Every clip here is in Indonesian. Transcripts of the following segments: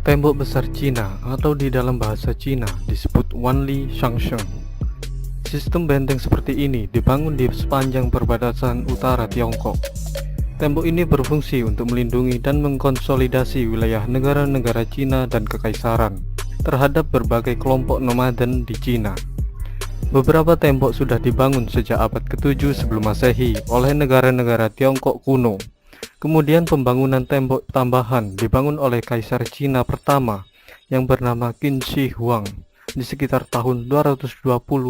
Tembok besar Cina atau di dalam bahasa Cina disebut Wanli Shangsheng. Sistem benteng seperti ini dibangun di sepanjang perbatasan utara Tiongkok. Tembok ini berfungsi untuk melindungi dan mengkonsolidasi wilayah negara-negara Cina dan kekaisaran terhadap berbagai kelompok nomaden di Cina. Beberapa tembok sudah dibangun sejak abad ke-7 sebelum Masehi oleh negara-negara Tiongkok kuno. Kemudian pembangunan tembok tambahan dibangun oleh Kaisar Cina pertama yang bernama Qin Shi Huang di sekitar tahun 220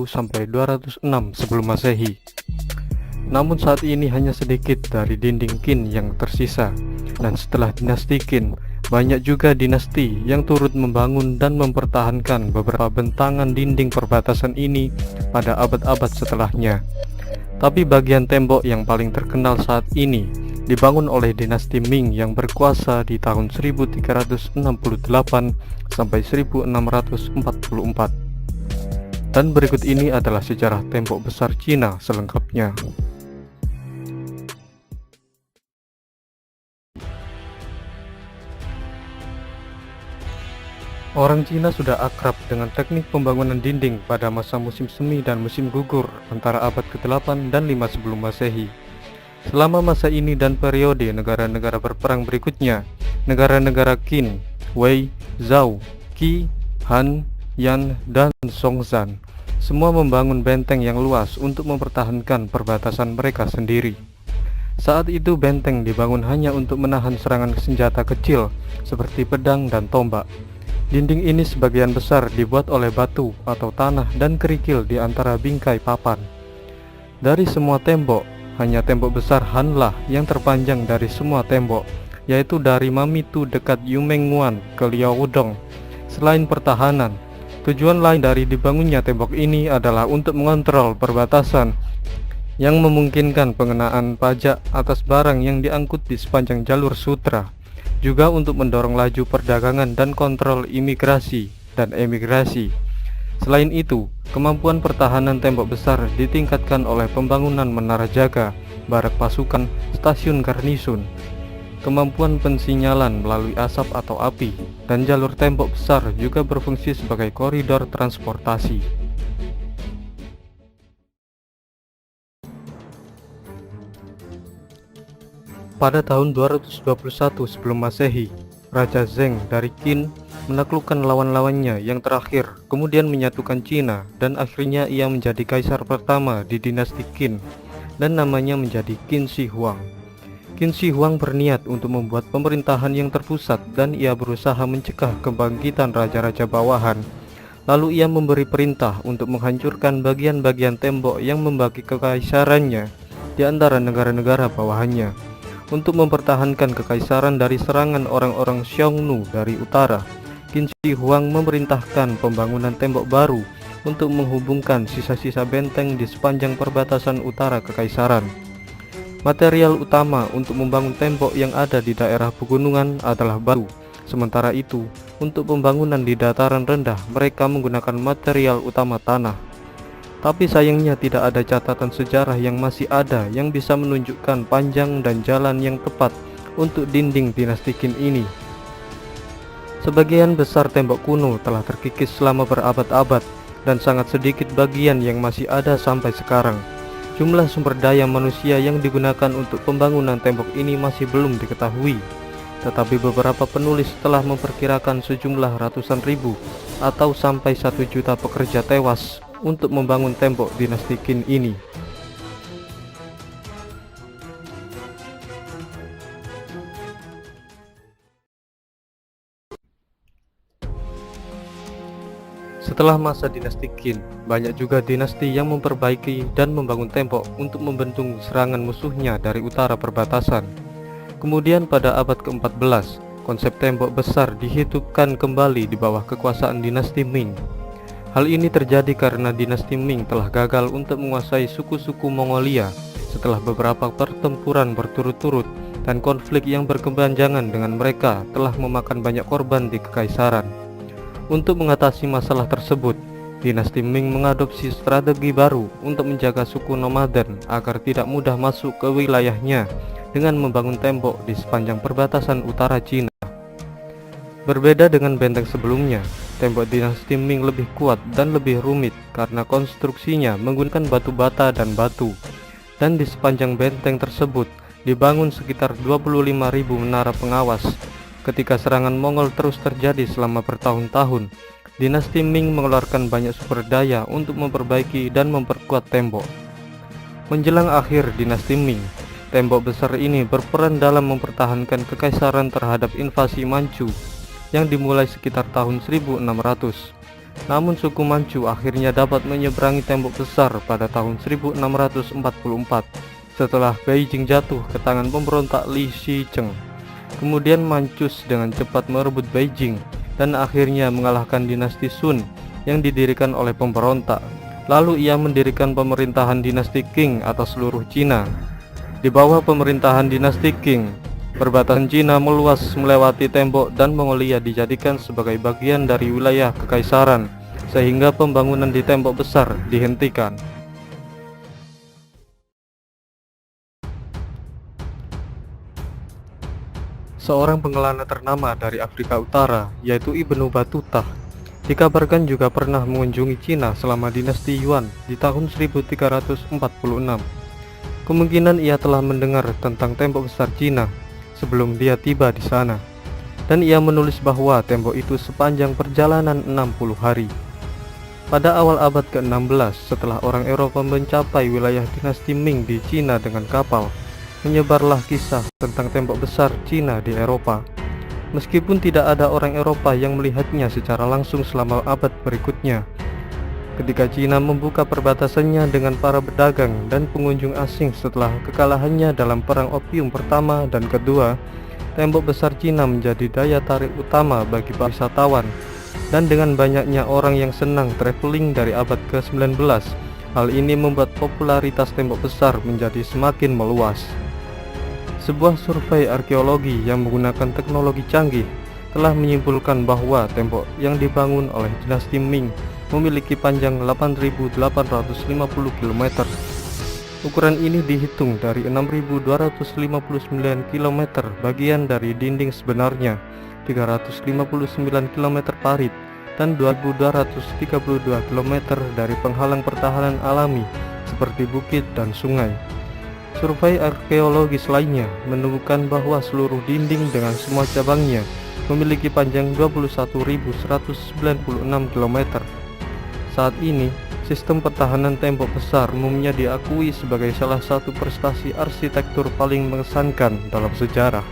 sampai 206 sebelum Masehi. Namun saat ini hanya sedikit dari dinding Qin yang tersisa, dan setelah dinasti Qin, banyak juga dinasti yang turut membangun dan mempertahankan beberapa bentangan dinding perbatasan ini pada abad-abad setelahnya. Tapi bagian tembok yang paling terkenal saat ini dibangun oleh dinasti Ming yang berkuasa di tahun 1368 sampai 1644. Dan berikut ini adalah sejarah tembok besar Cina selengkapnya. Orang Cina sudah akrab dengan teknik pembangunan dinding pada masa musim semi dan musim gugur antara abad ke-8 dan 5 sebelum Masehi. Selama masa ini dan periode negara-negara berperang berikutnya, negara-negara Qin, Wei, Zhou, Qi, Han, Yan, dan Songzan semua membangun benteng yang luas untuk mempertahankan perbatasan mereka sendiri. Saat itu benteng dibangun hanya untuk menahan serangan senjata kecil seperti pedang dan tombak. Dinding ini sebagian besar dibuat oleh batu atau tanah dan kerikil di antara bingkai papan. Dari semua tembok, hanya tembok besar Han lah yang terpanjang dari semua tembok, yaitu dari Mamitu dekat Yumenguan ke Liaodong. Selain pertahanan, tujuan lain dari dibangunnya tembok ini adalah untuk mengontrol perbatasan yang memungkinkan pengenaan pajak atas barang yang diangkut di sepanjang jalur sutra, juga untuk mendorong laju perdagangan dan kontrol imigrasi dan emigrasi. Selain itu, kemampuan pertahanan tembok besar ditingkatkan oleh pembangunan menara jaga, barak pasukan, stasiun garnisun, kemampuan pensinyalan melalui asap atau api, dan jalur tembok besar juga berfungsi sebagai koridor transportasi. Pada tahun 221 sebelum Masehi, Raja Zheng dari Qin menaklukkan lawan-lawannya yang terakhir, kemudian menyatukan Cina, dan akhirnya ia menjadi kaisar pertama di dinasti Qin, dan namanya menjadi Qin Shi Huang. Qin Shi Huang berniat untuk membuat pemerintahan yang terpusat, dan ia berusaha mencegah kebangkitan raja-raja bawahan. Lalu ia memberi perintah untuk menghancurkan bagian-bagian tembok yang membagi kekaisarannya di antara negara-negara bawahannya, untuk mempertahankan kekaisaran dari serangan orang-orang Xiongnu dari utara. Qin Shi Huang memerintahkan pembangunan tembok baru untuk menghubungkan sisa-sisa benteng di sepanjang perbatasan utara kekaisaran. Material utama untuk membangun tembok yang ada di daerah pegunungan adalah batu. Sementara itu, untuk pembangunan di dataran rendah, mereka menggunakan material utama tanah. Tapi sayangnya tidak ada catatan sejarah yang masih ada yang bisa menunjukkan panjang dan jalan yang tepat untuk dinding dinasti Qin ini. Sebagian besar tembok kuno telah terkikis selama berabad-abad, dan sangat sedikit bagian yang masih ada sampai sekarang. Jumlah sumber daya manusia yang digunakan untuk pembangunan tembok ini masih belum diketahui, tetapi beberapa penulis telah memperkirakan sejumlah ratusan ribu atau sampai 1 juta pekerja tewas untuk membangun tembok dinasti Qin ini. Setelah masa dinasti Qin, banyak juga dinasti yang memperbaiki dan membangun tembok untuk membendung serangan musuhnya dari utara perbatasan. Kemudian pada abad ke-14, konsep tembok besar dihidupkan kembali di bawah kekuasaan dinasti Ming. Hal ini terjadi karena dinasti Ming telah gagal untuk menguasai suku-suku Mongolia setelah beberapa pertempuran berturut-turut, dan konflik yang berkepanjangan dengan mereka telah memakan banyak korban di kekaisaran. Untuk mengatasi masalah tersebut, dinasti Ming mengadopsi strategi baru untuk menjaga suku nomaden agar tidak mudah masuk ke wilayahnya dengan membangun tembok di sepanjang perbatasan utara Cina. Berbeda dengan benteng sebelumnya, tembok dinasti Ming lebih kuat dan lebih rumit karena konstruksinya menggunakan batu bata dan batu. Dan di sepanjang benteng tersebut dibangun sekitar 25.000 menara pengawas. Ketika serangan Mongol terus terjadi selama bertahun-tahun, dinasti Ming mengeluarkan banyak sumber daya untuk memperbaiki dan memperkuat tembok. Menjelang akhir dinasti Ming, tembok besar ini berperan dalam mempertahankan kekaisaran terhadap invasi Manchu yang dimulai sekitar tahun 1600. Namun suku Manchu akhirnya dapat menyeberangi tembok besar pada tahun 1644 setelah Beijing jatuh ke tangan pemberontak Li Shicheng. Kemudian Manchus dengan cepat merebut Beijing dan akhirnya mengalahkan dinasti Sun yang didirikan oleh pemberontak. Lalu ia mendirikan pemerintahan dinasti Qing atas seluruh Cina. Di bawah pemerintahan dinasti Qing, perbatasan Cina meluas melewati tembok dan Mongolia dijadikan sebagai bagian dari wilayah kekaisaran, sehingga pembangunan di tembok besar dihentikan. Seorang pengelana ternama dari Afrika Utara, yaitu Ibnu Battuta, dikabarkan juga pernah mengunjungi Cina selama dinasti Yuan di tahun 1346. Kemungkinan ia telah mendengar tentang tembok besar Cina sebelum dia tiba di sana, dan ia menulis bahwa tembok itu sepanjang perjalanan 60 hari. Pada awal abad ke-16, setelah orang Eropa mencapai wilayah dinasti Ming di Cina dengan kapal, menyebarlah kisah tentang tembok besar Cina di Eropa. Meskipun tidak ada orang Eropa yang melihatnya secara langsung selama abad berikutnya, ketika Cina membuka perbatasannya dengan para pedagang dan pengunjung asing setelah kekalahannya dalam Perang Opium pertama dan kedua, tembok besar Cina menjadi daya tarik utama bagi para wisatawan. Dan dengan banyaknya orang yang senang traveling dari abad ke-19, hal ini membuat popularitas tembok besar menjadi semakin meluas. Sebuah survei arkeologi yang menggunakan teknologi canggih telah menyimpulkan bahwa tembok yang dibangun oleh dinasti Ming memiliki panjang 8.850 km. Ukuran ini dihitung dari 6.259 km bagian dari dinding sebenarnya, 359 km parit, dan 2.232 km dari penghalang pertahanan alami seperti bukit dan sungai. Survei arkeologis lainnya menemukan bahwa seluruh dinding dengan semua cabangnya memiliki panjang 21.196 km. Saat ini, sistem pertahanan tembok besar umumnya diakui sebagai salah satu prestasi arsitektur paling mengesankan dalam sejarah.